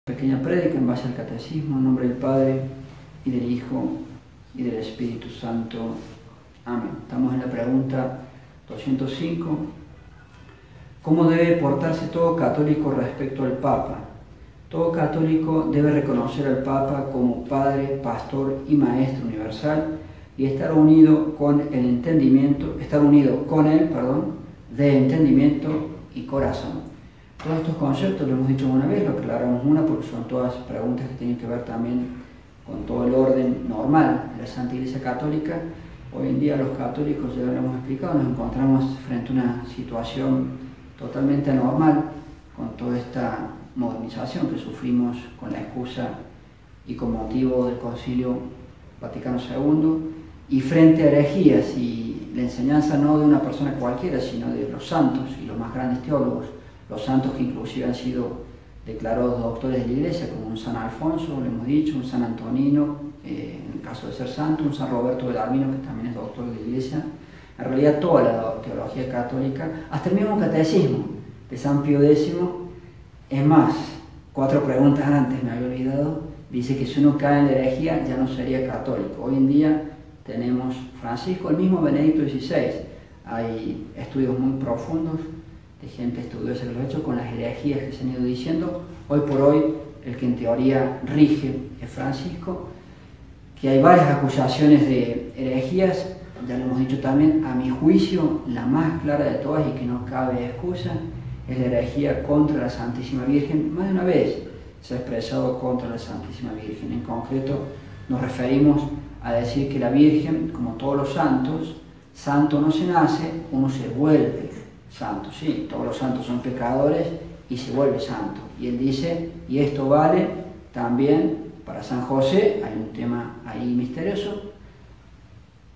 Pequeña prédica en base al Catecismo, en nombre del Padre, y del Hijo, y del Espíritu Santo. Amén. Estamos en la pregunta 205. ¿Cómo debe portarse todo católico respecto al Papa? Todo católico debe reconocer al Papa como Padre, Pastor y Maestro universal y estar unido con el entendimiento, de entendimiento y corazón. Todos estos conceptos lo hemos dicho una vez, lo aclaramos una porque son todas preguntas que tienen que ver también con todo el orden normal de la Santa Iglesia Católica. Hoy en día los católicos, ya lo hemos explicado, nos encontramos frente a una situación totalmente anormal con toda esta modernización que sufrimos con la excusa y con motivo del Concilio Vaticano II, y frente a herejías y la enseñanza no de una persona cualquiera, sino de los santos y los más grandes teólogos, los santos que inclusive han sido declarados doctores de la Iglesia, como un San Alfonso, lo hemos dicho, un San Antonino, en el caso de ser santo, un San Roberto Belarmino, que también es doctor de la Iglesia. En realidad toda la teología católica, hasta el mismo catecismo de San Pío X, es más, 4 preguntas antes me había olvidado, dice que si uno cae en la herejía ya no sería católico. Hoy en día tenemos Francisco, el mismo Benedicto XVI, hay estudios muy profundos de gente estudiosa que lo ha hecho con las herejías que se han ido diciendo. Hoy por hoy el que en teoría rige es Francisco, que hay varias acusaciones de herejías, ya lo hemos dicho también. A mi juicio la más clara de todas y que no cabe excusa es la herejía contra la Santísima Virgen. Más de una vez se ha expresado contra la Santísima Virgen. En concreto nos referimos a decir que la Virgen, como todos los santos, santo no se nace, uno se vuelve santo. Sí, todos los santos son pecadores y se vuelve santo. Y él dice, y esto vale también para San José, hay un tema ahí misterioso,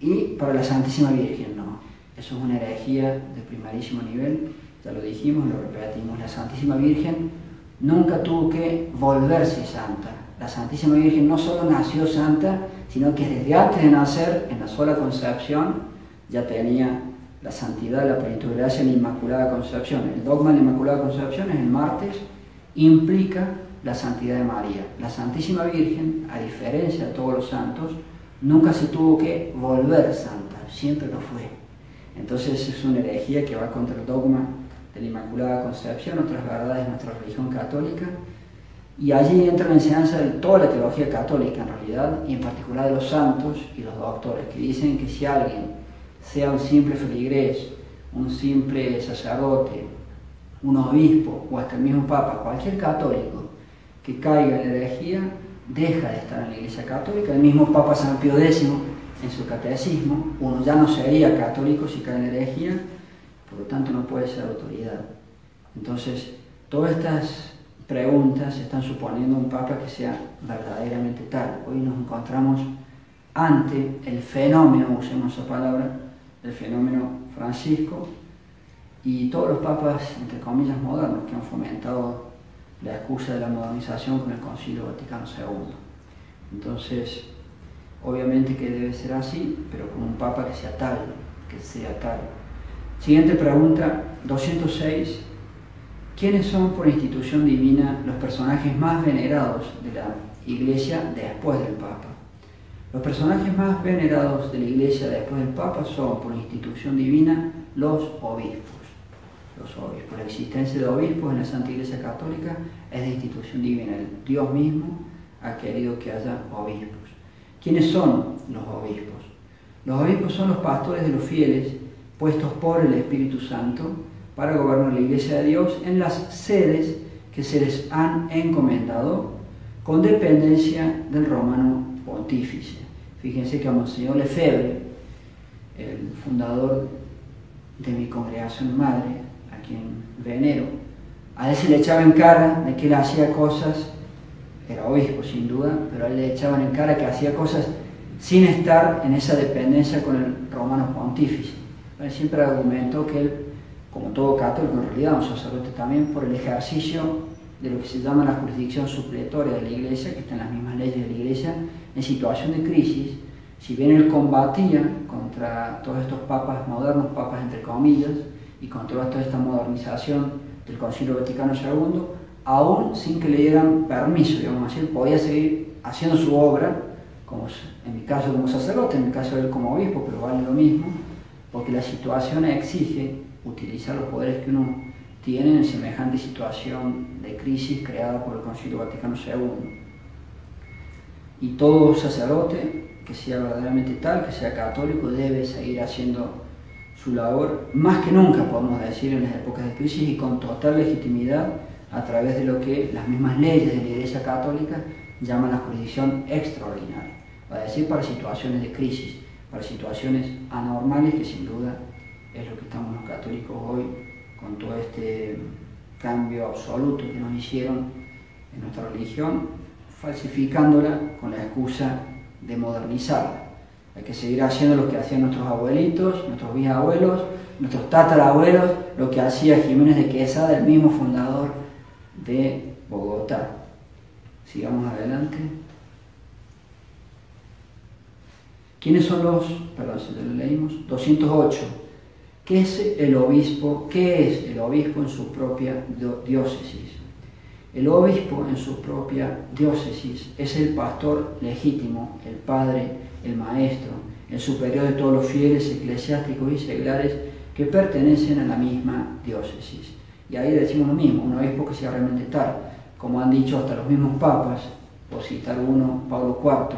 y para la Santísima Virgen, no. Eso es una herejía de primerísimo nivel, ya lo dijimos, lo repetimos. La Santísima Virgen nunca tuvo que volverse santa. La Santísima Virgen no solo nació santa, sino que desde antes de nacer, en la sola concepción, ya tenía la santidad, la plenitud de gracia en la Inmaculada Concepción. El dogma de la Inmaculada Concepción es el martes, implica la santidad de María. La Santísima Virgen, a diferencia de todos los santos, nunca se tuvo que volver santa, siempre lo fue. Entonces es una herejía que va contra el dogma de la Inmaculada Concepción, otras verdades de nuestra religión católica, y allí entra la enseñanza de toda la teología católica en realidad, y en particular de los santos y los doctores, que dicen que si alguien, sea un simple feligrés, un simple sacerdote, un obispo o hasta el mismo papa, cualquier católico que caiga en la herejía, deja de estar en la Iglesia Católica. El mismo Papa San Pío X, en su catecismo, uno ya no sería católico si cae en la herejía, por lo tanto no puede ser autoridad. Entonces, todas estas preguntas están suponiendo un Papa que sea verdaderamente tal. Hoy nos encontramos ante el fenómeno, usemos esa palabra, el fenómeno Francisco, y todos los papas, entre comillas, modernos, que han fomentado la excusa de la modernización con el Concilio Vaticano II. Entonces, obviamente que debe ser así, pero con un papa que sea tal, Siguiente pregunta, 206. ¿Quiénes son por institución divina los personajes más venerados de la Iglesia después del Papa? Los personajes más venerados de la Iglesia después del Papa son, por institución divina, los obispos. La existencia de obispos en la Santa Iglesia Católica es de institución divina. El Dios mismo ha querido que haya obispos. ¿Quiénes son los obispos? Los obispos son los pastores de los fieles puestos por el Espíritu Santo para gobernar la Iglesia de Dios en las sedes que se les han encomendado con dependencia del romano pontífice. Fíjense que a Monseñor Lefebvre, el fundador de mi congregación madre, a quien venero, a él se le echaba en cara de que él hacía cosas, era obispo sin duda, pero a él le echaban en cara que hacía cosas sin estar en esa dependencia con el romano pontífice. Él siempre argumentó que él, como todo católico, en realidad un sacerdote también, por el ejercicio de lo que se llama la jurisdicción supletoria de la Iglesia, que está en las mismas leyes de la Iglesia, en situación de crisis, si bien él combatía contra todos estos papas modernos, papas entre comillas, y contra toda esta modernización del Concilio Vaticano II, aún sin que le dieran permiso, digamos así, él podía seguir haciendo su obra, como en mi caso como sacerdote, en mi caso él como obispo, pero vale lo mismo, porque la situación exige utilizar los poderes que uno tiene en semejante situación de crisis creada por el Concilio Vaticano II. Y todo sacerdote que sea verdaderamente tal, que sea católico, debe seguir haciendo su labor, más que nunca podemos decir en las épocas de crisis y con total legitimidad a través de lo que las mismas leyes de la Iglesia Católica llaman la jurisdicción extraordinaria, es decir, para situaciones de crisis, para situaciones anormales, que sin duda es lo que estamos los católicos hoy con todo este cambio absoluto que nos hicieron en nuestra religión, falsificándola con la excusa de modernizarla. Hay que seguir haciendo lo que hacían nuestros abuelitos, nuestros bisabuelos, nuestros tatarabuelos, lo que hacía Jiménez de Quesada, el mismo fundador de Bogotá. Sigamos adelante. ¿Quiénes son los, perdón, si lo leímos? 208. ¿Qué es el obispo? ¿Qué es el obispo en su propia diócesis? El obispo en su propia diócesis es el pastor legítimo, el padre, el maestro, el superior de todos los fieles eclesiásticos y seglares que pertenecen a la misma diócesis. Y ahí decimos lo mismo, un obispo que sea realmente tal, como han dicho hasta los mismos papas, por citar uno, Pablo IV,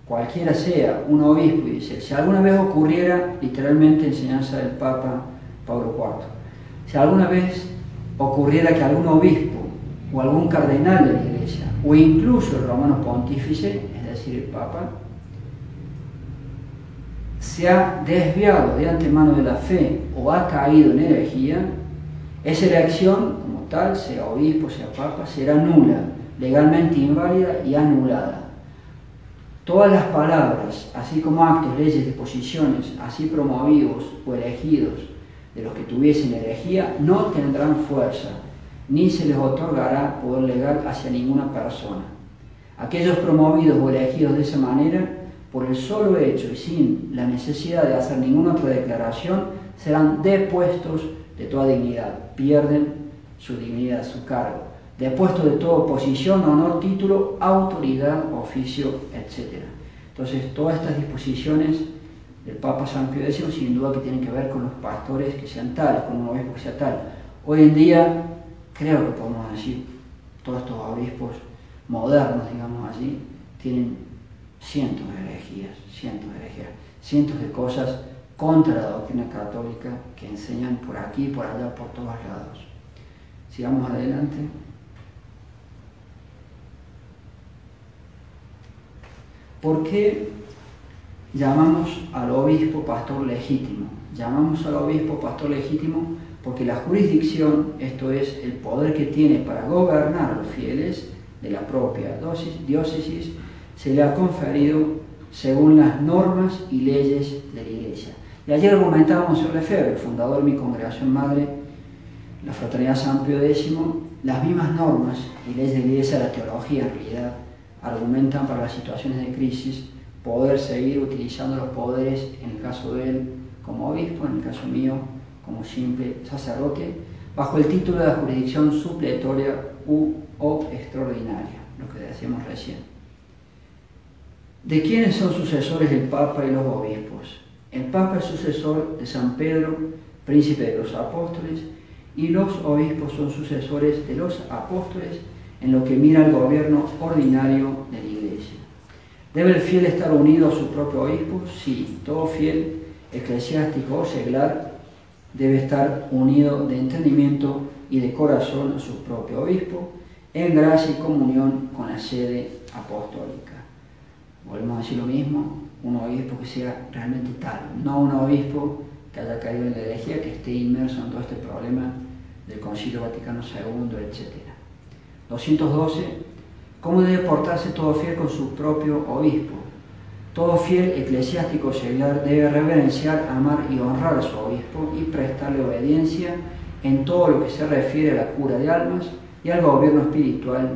cualquiera sea un obispo, y dice, si alguna vez ocurriera, literalmente enseñanza del Papa Pablo IV, si alguna vez ocurriera que algún obispo o algún cardenal de la Iglesia, o incluso el romano pontífice, es decir, el Papa, se ha desviado de antemano de la fe o ha caído en herejía, esa elección, como tal, sea obispo, sea papa, será nula, legalmente inválida y anulada. Todas las palabras, así como actos, leyes, disposiciones, así promovidos o elegidos de los que tuviesen herejía, no tendrán fuerza, ni se les otorgará poder legal hacia ninguna persona. Aquellos promovidos o elegidos de esa manera, por el solo hecho y sin la necesidad de hacer ninguna otra declaración, serán depuestos de toda dignidad, pierden su dignidad, su cargo, depuestos de toda posición, honor, título, autoridad, oficio, etc. Entonces, todas estas disposiciones del Papa San Pío X sin duda que tienen que ver con los pastores que sean tales, con un obispo que sea tal. Hoy en día, creo que podemos decir, todos estos obispos modernos, digamos así, tienen cientos de herejías, cientos de cosas contra la doctrina católica que enseñan por aquí, por allá, por todos lados. Sigamos adelante. ¿Por qué llamamos al obispo pastor legítimo? Llamamos al obispo pastor legítimo porque la jurisdicción, esto es, el poder que tiene para gobernar a los fieles de la propia diócesis, se le ha conferido según las normas y leyes de la Iglesia. Y ayer argumentábamos sobre Lefebvre, fundador de mi congregación madre, la Fraternidad San Pío X, las mismas normas y leyes de la Iglesia, la teología en realidad, argumentan para las situaciones de crisis poder seguir utilizando los poderes, en el caso de él como obispo, en el caso mío como simple sacerdote, bajo el título de la jurisdicción supletoria o extraordinaria, lo que decíamos recién. ¿De quiénes son sucesores el Papa y los obispos? El Papa es sucesor de San Pedro, príncipe de los apóstoles, y los obispos son sucesores de los apóstoles en lo que mira al gobierno ordinario de la Iglesia. ¿Debe el fiel estar unido a su propio obispo? Sí, todo fiel, eclesiástico o seglar, debe estar unido de entendimiento y de corazón a su propio obispo, en gracia y comunión con la sede apostólica. Volvemos a decir lo mismo, un obispo que sea realmente tal, no un obispo que haya caído en la herejía, que esté inmerso en todo este problema del Concilio Vaticano II, etc. 212. ¿Cómo debe portarse todo fiel con su propio obispo? Todo fiel eclesiástico seglar debe reverenciar, amar y honrar a su obispo y prestarle obediencia en todo lo que se refiere a la cura de almas y al gobierno espiritual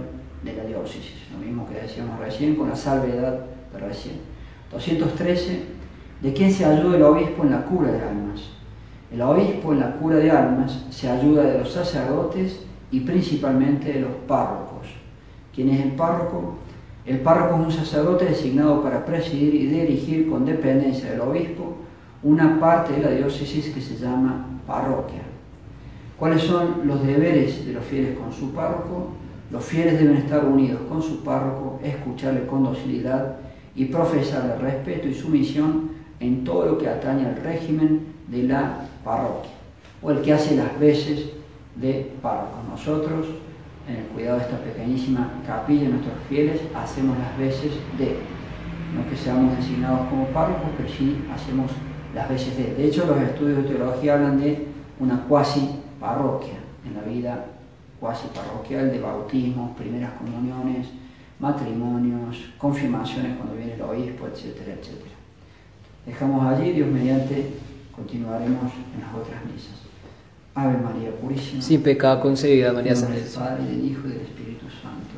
de la diócesis. Lo mismo que decíamos recién, con la salvedad de recién. 213. ¿De quién se ayuda el obispo en la cura de almas? El obispo en la cura de almas se ayuda de los sacerdotes y principalmente de los párrocos. ¿Quién es el párroco? El párroco es un sacerdote designado para presidir y dirigir con dependencia del obispo una parte de la diócesis que se llama parroquia. ¿Cuáles son los deberes de los fieles con su párroco? Los fieles deben estar unidos con su párroco, escucharle con docilidad y profesarle respeto y sumisión en todo lo que atañe al régimen de la parroquia, o el que hace las veces de párroco. Nosotros, en el cuidado de esta pequeñísima capilla, nuestros fieles hacemos las veces de, no que seamos designados como párrocos, pero sí hacemos las veces de. De hecho, los estudios de teología hablan de una cuasi parroquia, en la vida cuasi parroquial, de bautismos, primeras comuniones, matrimonios, confirmaciones cuando viene el obispo, etcétera, etcétera. Dejamos allí, Dios mediante, continuaremos en las otras misas. Ave María Purísima. Sin pecado concebida, María En nombre del Santísima. Padre, y del Hijo y del Espíritu Santo.